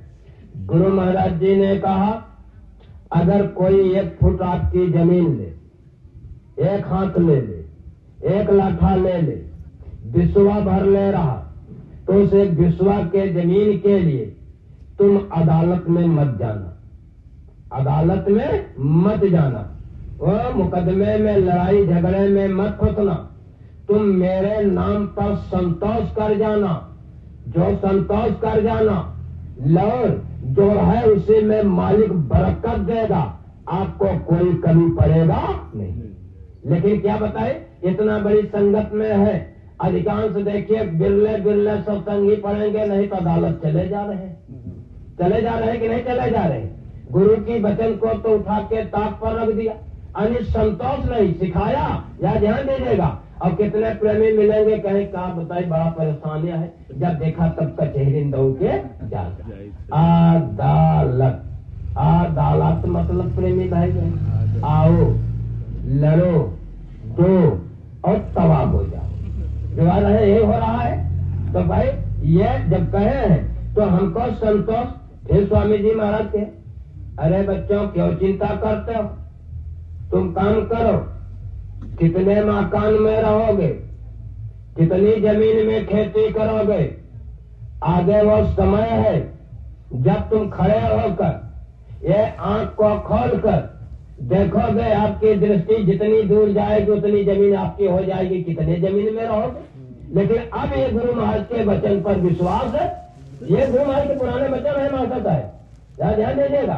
गुरु महाराज जी ने कहा अगर कोई 1 फुट आपकी जमीन ले, 1 हाथ ले ले, 1 लाठा ले ले, बिस्वा भर ले रहा, तो उस एक बिस्वा के जमीन के लिए तुम अदालत में मत जाना, अदालत में मत जाना, वो मुकदमे में लड़ाई झगड़े में मत फंसना। तुम मेरे नाम पर संतोष कर जाना, जो संतोष कर जाना, लौट जो है उसी में मालिक बरकत देगा, आपको कोई कमी पड़ेगा नहीं। लेकिन क्या बताए, इतना बड़ी संगत में है, अधिकांश देखिए बिरले सत्संगी पढ़ेंगे, नहीं तो अदालत चले जा रहे हैं कि नहीं चले जा रहे। गुरु की वचन को तो उठा के ताक पर रख दिया, संतोष नहीं सिखाया। या ध्यान दीजिएगा, और कितने प्रेमी मिलेंगे, कहीं कहा बताई बड़ा परेशानियां है, जब देखा तब कचहरी दौड़ के जाता। अदालत, अदालत मतलब प्रेमी भाई बहन, आओ लड़ो दो और तबाह हो जाओ, जो है ये हो रहा है। तो भाई ये जब कहे हैं तो हमको संतोष। फिर स्वामी जी महाराज के, अरे बच्चों क्यों चिंता करते हो, तुम काम करो, कितने मकान में रहोगे, कितनी जमीन में खेती करोगे, आगे वो समय है जब तुम खड़े होकर ये आंख को खोलकर देखोगे, आपकी दृष्टि जितनी दूर जाएगी उतनी जमीन आपकी हो जाएगी, कितने जमीन में रहोगे। लेकिन अब ये गुरु महाराज के वचन पर विश्वास है, ये गुरु महाराज के पुराने वचन है, माता है, ध्यान दीजिएगा।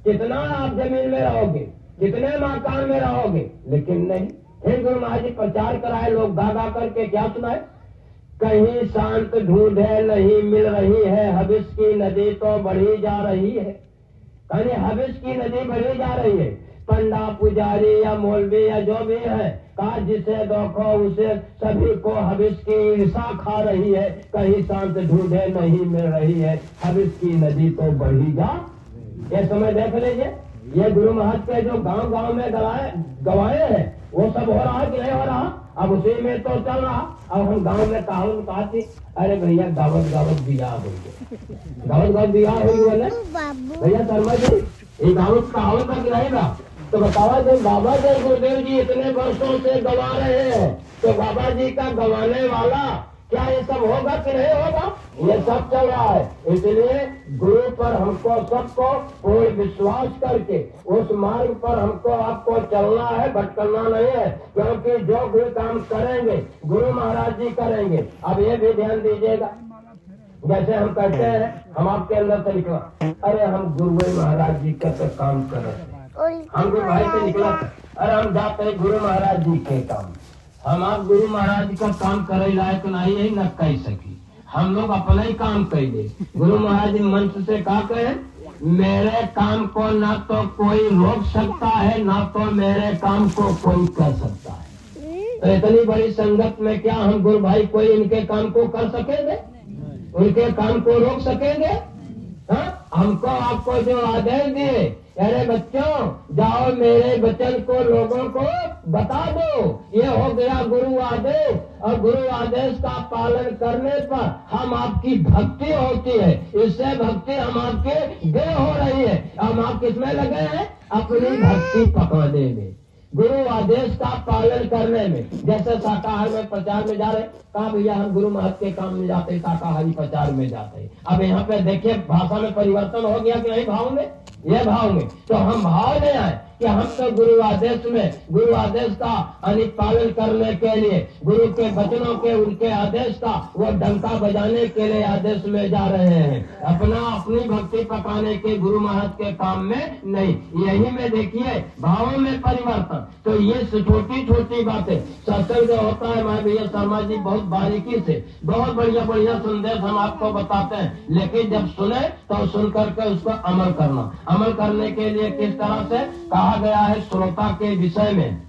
कितना आप जमीन में रहोगे, कितने मकान में रहोगे, लेकिन नहीं। फिर गुरु महाराज जी प्रचार कराए, लोग गा गा करके क्या सुनाए, कहीं शांत ढूंढे नहीं मिल रही है, हबिस की नदी तो बढ़ी जा रही है। कहीं हबिस की नदी बढ़ी जा रही है, पंडा पुजारी या मौलवी या जो भी है, कहा जिसे देखो उसे सभी को हबिस की ईर्षा खा रही है, कहीं शांत ढूंढे नहीं मिल रही है, हबिस की नदी तो बढ़ी जा। ये समय देख लीजिए, ये गुरु महाराज के जो गांव गांव में गवाए हैं वो सब हो रहा कि नहीं हो रहा, अब उसी में तो चल रहा। अब हम गांव में कहावत कहती, अरे भैया गावत गावत बियाह हो गया, गावत गावत बियाह हो गया भैया शर्मा जी, ये गावत कहावत का रहेगा। तो बतावा जब बाबा जब गुरुदेव जी इतने वर्षों से गवा रहे हैं, तो बाबा जी का गवाने वाला क्या ये सब होगा कि नहीं होगा, ये सब चल रहा है। इसलिए गुरु पर हमको सबको पूर्ण विश्वास करके उस मार्ग पर हमको आपको चलना है, भटकना नहीं है, क्योंकि जो भी काम करेंगे गुरु महाराज जी करेंगे। अब ये भी ध्यान दीजिएगा, जैसे हम कहते हैं, हम आपके अंदर से निकला, अरे हम गुरु महाराज जी का तो काम कर रहे हैं, हम गुरु भाई से निकला, अरे हम जाते हैं गुरु महाराज जी के काम, हम आप गुरु महाराज का काम करे लायक नहीं है, न कह सकी, हम लोग अपना ही काम करेंगे। गुरु महाराज जी मंच से कहा कहे, मेरे काम को ना तो कोई रोक सकता है, ना तो मेरे काम को कोई कर सकता है। तो इतनी बड़ी संगत में क्या हम गुरु भाई कोई इनके काम को कर सकेंगे, उनके काम को रोक सकेंगे? हाँ, हमको आपको जो आदेश दिए, अरे बच्चों जाओ मेरे वचन को लोगों को बता दो, ये हो गया गुरु आदेश। और गुरु आदेश का पालन करने पर हम आपकी भक्ति होती है, इससे भक्ति हम आपके देह हो रही है। हम आप किसमें लगे हैं, अपनी भक्ति पकाने में, गुरु आदेश का पालन करने में। जैसे शाकाहार में प्रचार में जा रहे, कहा भैया हम गुरु महाराज के काम में जाते, शाकाहारी प्रचार में जाते। अब यहाँ पे देखिए भाषा में परिवर्तन हो गया कि नहीं, भाव में, ये भाव में तो हम भाव ले आए कि हम तो गुरु आदेश में, गुरु आदेश का अनुपालन करने के लिए, गुरु के वचनों के, उनके आदेश का वो डंका बजाने के लिए आदेश में जा रहे हैं, अपनी भक्ति पकाने के गुरु महाराज के काम में नहीं। यही में देखिए भावों में परिवर्तन। तो ये छोटी छोटी बातें सत्संग जो होता है, मैं भैया शर्मा जी बहुत बारीकी से बहुत बढ़िया बढ़िया संदेश हम आपको बताते हैं, लेकिन जब सुने तो सुन करके उसको अमल करना। अमल करने के लिए किस तरह से कहा गया है श्रोता के विषय में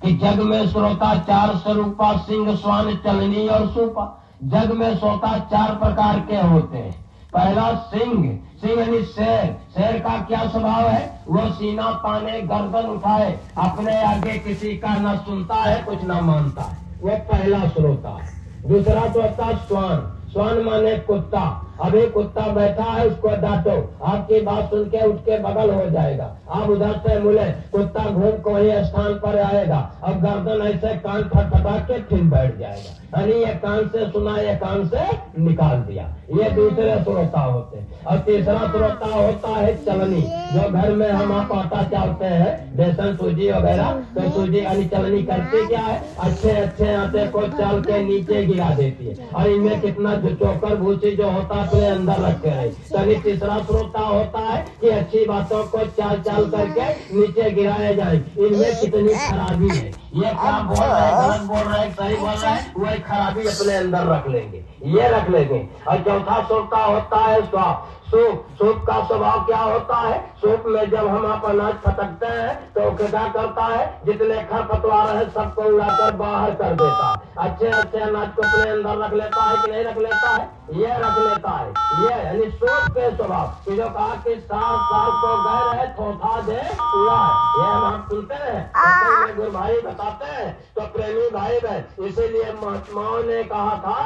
कि जग में श्रोता चार स्वरूपा, सिंह स्वान चलनी और सूपा। जग में श्रोता चार प्रकार के होते हैं। पहला सिंह, सिंह यानी शेर। शेर का क्या स्वभाव है, वो सीना ताने गर्दन उठाए, अपने आगे किसी का न सुनता है कुछ न मानता है, वो पहला श्रोता है। दूसरा श्रोता स्वान। स्वान माने कुत्ता। अभी कुत्ता बैठा है उसको डांटो, आपकी बात सुन के उठ के बगल हो जाएगा, आप उधर से मुले, कुत्ता घूम को वही स्थान पर आएगा और गर्दन ऐसे कान फटफटा के फिर बैठ जाएगा, यानी ये कान से सुना, ये कान से निकाल दिया। ये दूसरे श्रोता होते हैं। और तीसरा श्रोता होता है चलनी। जो घर में हम आप आटा चालते हैं, बेसन सूजी वगैरह, तो सूजी यानी चलनी करती क्या है, अच्छे अच्छे आटे को चाल के नीचे गिरा देती है, और इनमें कितना जो चोकर भूसी जो होता अपने अंदर रखे रहे। तभी तीसरा श्रोता होता है कि अच्छी बातों को चाल चाल करके नीचे गिराए जाए, इनमें कितनी खराबी है, ये क्या बोल रहा है, गलत बोल रहा है, सही बोल रहा है, वही खराबी अपने अंदर रख लेंगे, ये रख लेंगे। और चौथा श्रोता होता है स्वान। सूप का स्वभाव क्या होता है? सूप में जब हम आप अनाज फटकते हैं तो क्या करता है? जितने खरपतवार है सबको उड़ाकर बाहर कर देता है। अच्छे अच्छे अनाज को अपने अंदर रख लेता है कि नहीं रख लेता है? ये रख लेता है। ये यानी सूप के स्वभाव कि जो कहा कि सार को गए रहे थोथा दे उड़ा है, ये हम सुनते हैं, तो गुरु भाई बताते हैं। तो प्रेमी भाई बहन, इसीलिए महात्माओं ने कहा था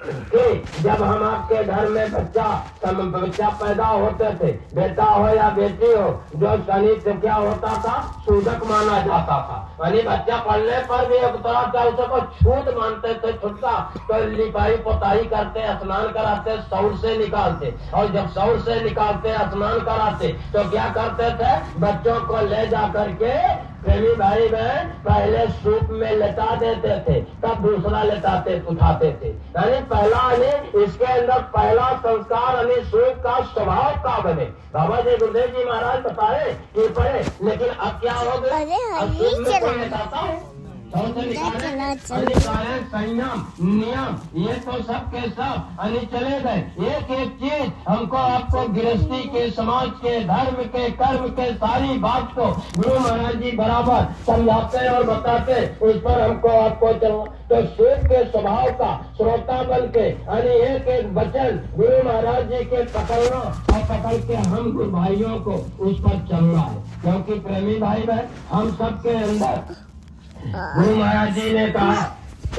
कि जब हम आपके घर में बच्चा पैदा होते थे, बेटा हो या बेटी हो, जो शनि से क्या होता था? सूदक माना जाता था। यानी बच्चा पढ़ने पर भी एक तरह से उसको छूत मानते थे, छुटका। तो लिपाई पोताई करते, स्नान कराते, सौर से निकालते, और जब सौर से निकालते, स्नान कराते, तो क्या करते थे? बच्चों को ले जा करके प्रेमी भाई बहन पहले सूप में लेटा देते थे, तब दूसरा लेटाते उठाते थे। यानी पहला इसके अंदर पहला संस्कार यानी सूप का स्वभाव का बने। बाबा जी गुरुदेव जी महाराज बताए कि पढ़े, लेकिन अब क्या हो गया? लेटाता है संयम नियम ये तो सब के सब चले गए। एक एक चीज हमको आपको गृहस्थी के, समाज के, धर्म के, कर्म के सारी बात को गुरु महाराज जी बराबर समझाते और बताते, उस पर हमको आपको चलना। तो सूप के स्वभाव का श्रोता बन के एक एक वचन गुरु महाराज जी के पकड़ना और पकड़ के हम गुरु भाइयों को उस पर चलना है। क्योंकि प्रेमी भाई बहन हम सबके अंदर गुरु महाराज जी ने कहा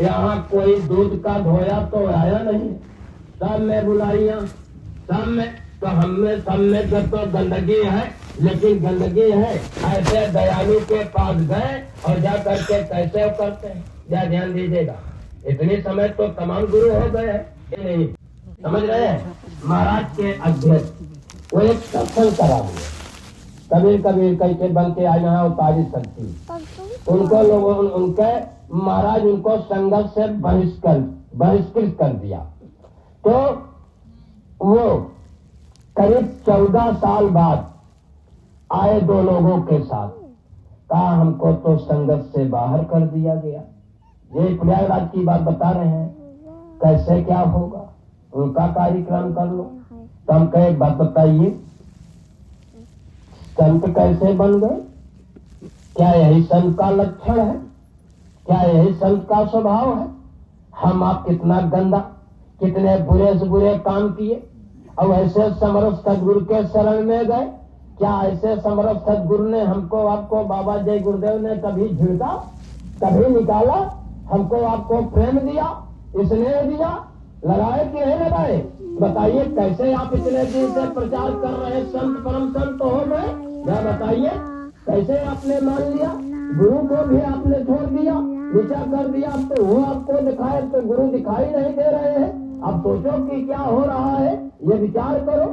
यहाँ कोई दूध का धोया तो आया नहीं, सब में बुलाइया, सब में। तो हमें सब में जब तो गंदगी है, लेकिन गंदगी है ऐसे दयालु के पास गए और जा करके कैसे करते हैं, क्या ध्यान दीजिएगा। इतनी समय तो तमाम गुरु हो गए हैं, नहीं समझ रहे हैं। महाराज के अध्यक्ष वो एक सत्संग करा हुए, कबीर कैसे बन के आए यहाँ उतारी सकती, उनको लोगों उनके महाराज उनको संगत से बहिष्कृत कर दिया। तो वो करीब 14 साल बाद आए दो लोगों के साथ, कहा हमको तो संगत से बाहर कर दिया गया। ये प्रयागराज की बात बता रहे हैं, कैसे क्या होगा, उनका कार्यक्रम कर लो। तो हम कहे बात बताइए, संत कैसे बन गए? क्या यही संत का लक्षण है? क्या यही संत का स्वभाव है? हम आप कितना गंदा, कितने बुरे से बुरे काम किए और ऐसे समर्थ सदगुरु के शरण में गए। क्या ऐसे समर्थ सदगुरु ने हमको आपको बाबा जय गुरुदेव ने कभी झिड़का, कभी निकाला? हमको आपको प्रेम दिया, स्नेह दिया, लगाए कि नहीं लगाए? बताइए कैसे आप इतने दिन से प्रचार कर रहे संत परम संत हो गए? क्या बताइए कैसे आपने मान लिया? गुरु को भी आपने छोड़ दिया, नीचा कर दिया। अब तो वो आपको दिखाए तो गुरु दिखाई नहीं दे रहे हैं। अब सोचो कि क्या हो रहा है, ये विचार करो।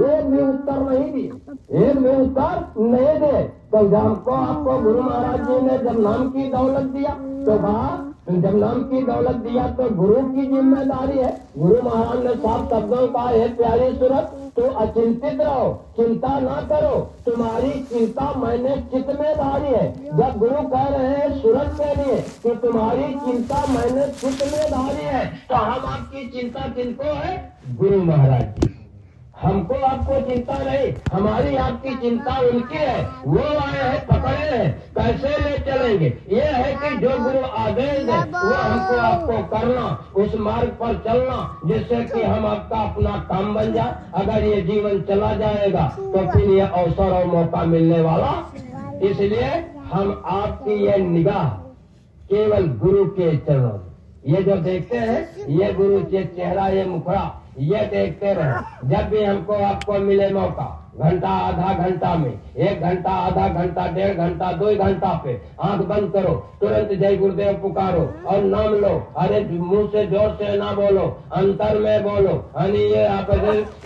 एक भी उत्तर नहीं दिए, एक भी उत्तर नहीं दे। तो हमको आपको गुरु महाराज जी ने जब नाम की दौलत दिया तो कहा, जब नाम की दौलत दिया तो गुरु की जिम्मेदारी है। गुरु महाराज ने साफ शब्दों का है प्यारी सूरत, तो अचिंतित रहो, चिंता ना करो, तुम्हारी चिंता मैंने चित्त में धारी है। जब गुरु कह रहे हैं सूरत के लिए कि तुम्हारी चिंता मैंने चित्त में धारी है, तो हम आपकी चिंता किनको है? गुरु महाराज की। हमको आपको चिंता नहीं, हमारी आपकी चिंता उनकी है। वो आए हैं, पकड़े हैं, कैसे ले चलेंगे? ये है कि जो गुरु आदेश है वो हमको आपको करना, उस मार्ग पर चलना, जिससे कि हम आपका अपना काम बन जाए। अगर ये जीवन चला जाएगा तो फिर ये अवसर और मौका मिलने वाला। इसलिए हम आपकी ये निगाह केवल गुरु के चरणों, ये जो देखते हैं, ये गुरु के चेहरा, ये मुखड़ा, ये देखते रहे। जब भी हमको आपको मिले मौका, घंटा आधा घंटा में, 1 घंटा आधा घंटा 1.5 घंटा 2 घंटा पे आंख बंद करो, तुरंत जय गुरुदेव पुकारो और नाम लो। अरे मुंह से जोर से ना बोलो, अंतर में बोलो। ये आप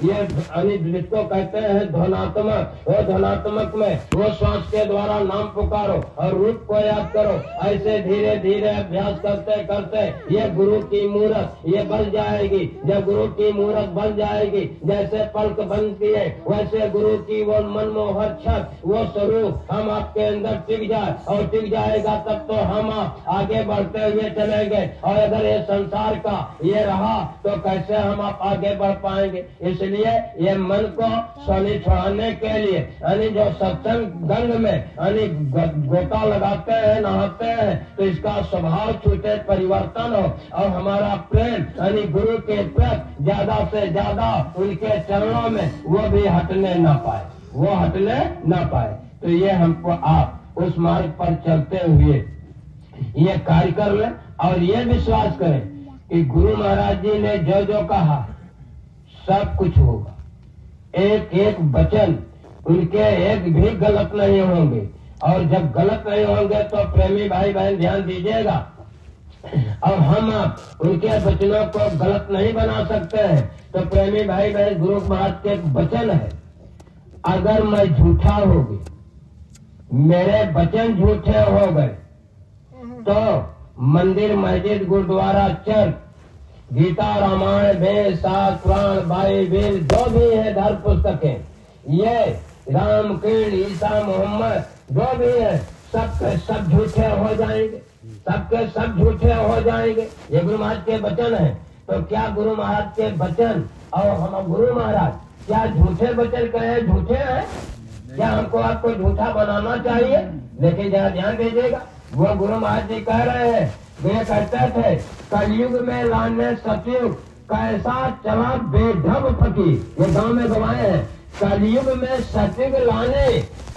ये जिसको कहते हैं ध्वनात्मक, वो ध्वनात्मक में वो श्वास के द्वारा नाम पुकारो और रूप को याद करो। ऐसे धीरे धीरे अभ्यास करते करते ये गुरु की मूरत ये बन जाएगी। जब गुरु की मूरत बन जाएगी, जैसे पलक बंद किए वैसे गुरु की वो मनमोहक छत, वो स्वरूप हम आपके अंदर टिक जाए, और टिक जाएगा तब तो हम आगे बढ़ते हुए चलेंगे। और अगर ये संसार का ये रहा तो कैसे हम आप आगे बढ़ पाएंगे। इसलिए ये मन को स्वनि छुड़ाने के लिए यानी जो सत्संग गंग में यानी गोता लगाते हैं, नहाते हैं, तो इसका स्वभाव छूटे, परिवर्तन हो, और हमारा प्रेम यानी गुरु के प्रति ज्यादा से ज्यादा उनके चरणों में वो भी हटने न पाए, वो हटने न पाए। तो ये हमको आप उस मार्ग पर चलते हुए ये कार्य कर लें, और ये विश्वास करें कि गुरु महाराज जी ने जो जो कहा सब कुछ होगा। एक एक वचन उनके एक भी गलत नहीं होंगे, और जब गलत नहीं होंगे तो प्रेमी भाई बहन ध्यान दीजिएगा, और हम आप उनके वचनों को गलत नहीं बना सकते हैं। तो प्रेमी भाई बहन गुरु महाराज के वचन है, अगर मैं झूठा हो गई, मेरे वचन झूठे हो गए, तो मंदिर, मस्जिद, गुरुद्वारा, चर्च, गीता, रामायण, वेद, शास्त्र, पुराण, बाइबिल जो भी है धर्म पुस्तकें, ये रामकृष्ण, ईसा, मोहम्मद जो भी है सबके सब झूठे हो जाएंगे, सबके सब झूठे हो जाएंगे। ये गुरु महाराज के वचन है। तो क्या गुरु महाराज के वचन और हम गुरु महाराज क्या झूठे वचन कहे झूठे हैं? क्या हमको आपको झूठा बनाना चाहिए? लेकिन जरा ध्यान दीजिएगा, वो गुरु महाराज जी कह रहे हैं, वे कहते थे कलयुग में लाने सतयुग कैसा चला बेढब फकीर। ये गांव में गवाए हैं, कलयुग में सतयुग लाने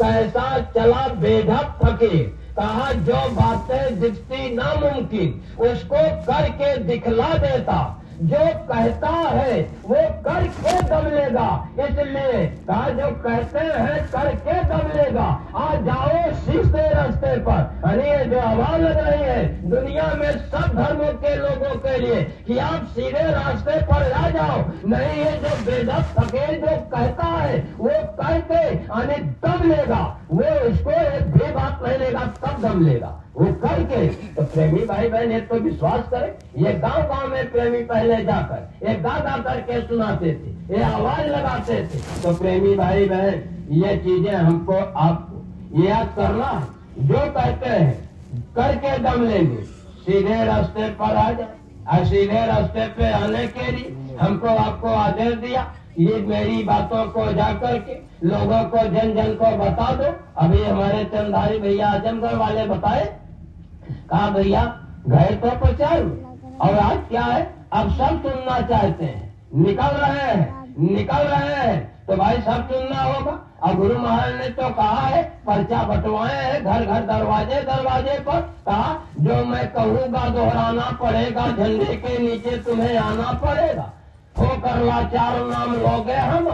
कैसा चला बेढब फकीर। कहा जो बातें दिखती नामुमकिन उसको करके दिखला देता, जो कहता है वो करके दम लेगा। इसलिए कहा जो कहते हैं करके दम लेगा। आ जाओ सीधे रास्ते पर। अरे ये जो आवाज लग रही है दुनिया में सब धर्मों के लोगों के लिए कि आप सीधे रास्ते पर आ जाओ, नहीं ये जो बेदब फकीर जो कहता है वो करके आने दम लेगा, वो उसको एक भी बात नहीं लेगा, तब दम लेगा वो करके। तो प्रेमी भाई बहन ये तो विश्वास करें, ये गांव गांव में प्रेमी पहले जाकर ये गा गा करके सुनाते थे, ये आवाज लगाते थे। तो प्रेमी भाई बहन ये चीजें हमको आपको याद करना है, जो कहते हैं करके दम लेंगे, सीधे रास्ते पर आ जाए। और सीधे रास्ते पे आने के लिए हमको आपको आदेश दिया, ये मेरी बातों को जाकर के लोगों को जन जन को बता दो। अभी हमारे चंदारी भैया आजमगढ़ वाले बताए, कहा भैया गए तो प्रचार, और आज क्या है अब सब सुनना चाहते हैं, निकल रहे हैं तो भाई सब सुनना होगा। और गुरु महाराज ने तो कहा है पर्चा बंटवाए हैं घर घर दरवाजे दरवाजे पर। कहा जो मैं कहूँगा दोहराना पड़ेगा, झंडे के नीचे तुम्हें आना पड़ेगा। होकर लाचार नाम लोगे हम,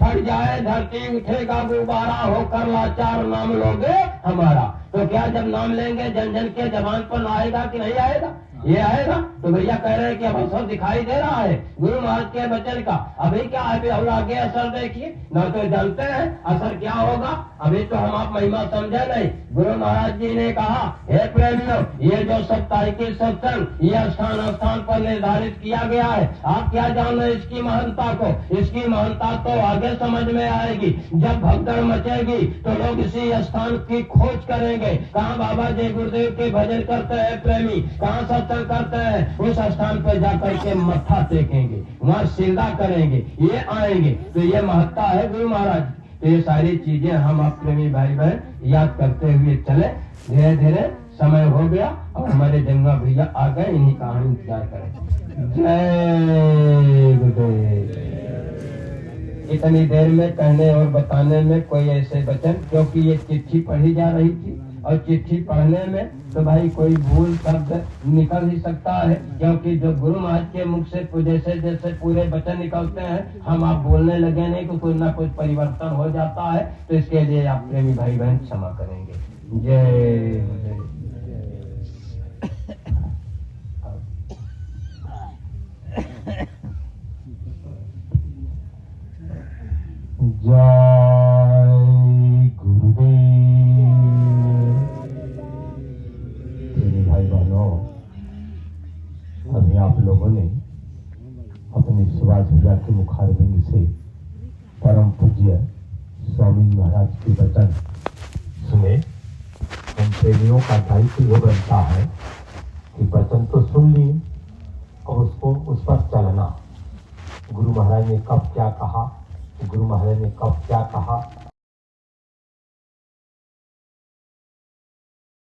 फट जाए धरती उठेगा गुब्बारा, होकर लाचार नाम लोगे हमारा। तो क्या जब नाम लेंगे जन जन के जबान पर आएगा कि नहीं आएगा? ये आएगा। तो भैया कह रहे हैं कि अब असर दिखाई दे रहा है गुरु महाराज के वचन का। अभी क्या है और आगे असर देखिए, न तो जानते हैं असर क्या होगा, अभी तो हम आप महिमा समझे नहीं। गुरु महाराज जी ने कहा हे प्रेमियों, ये जो साप्ताहिक सत्संग ये स्थान स्थान पर निर्धारित किया गया है, आप क्या जानो इसकी महानता को? इसकी महानता तो आगे समझ में आएगी जब भगदड़ मचेगी तो लोग इसी स्थान की खोज करेंगे। कहाँ बाबा जी गुरुदेव के भजन करते हैं प्रेमी, कहाँ सत्संग करते हैं, उस स्थान पर जाकर के मत्था टेकेंगे, वहाँ सिरदा करेंगे, ये आएंगे। तो ये महत्ता है गुरु महाराज। तो ये सारी चीजें हम आप प्रेमी भाई बहन याद करते हुए चले। धीरे धीरे समय हो गया और हमारे जंगा भैया आ गए, इन्हीं का हम इंतजार करें। जय गुरुदेव। इतनी देर में कहने और बताने में कोई ऐसे वचन, क्योंकि ये चिट्ठी पढ़ी जा रही थी और चिट्ठी पढ़ने में तो भाई कोई भूल शब्द निकल ही सकता है, क्योंकि जो गुरु महाराज के मुख से जैसे जैसे पूरे वचन निकलते हैं हम आप बोलने लगे नहीं तो कुछ ना कुछ परिवर्तन हो जाता है। तो इसके लिए आप प्रेमी भाई बहन क्षमा करेंगे। जय जय गुरुदेव। तेरे भाई बहनों, अभी आप लोगों ने अपने सुभाष भैया के मुखारबिंद से परम पूज्य स्वामी महाराज के वचन सुने। हम प्रेमियों का दायित्व ये बनता है कि वचन तो सुन लिए और उसको उस पर चलना। गुरु महाराज ने कब क्या कहा, गुरु महाराज ने कब क्या कहा,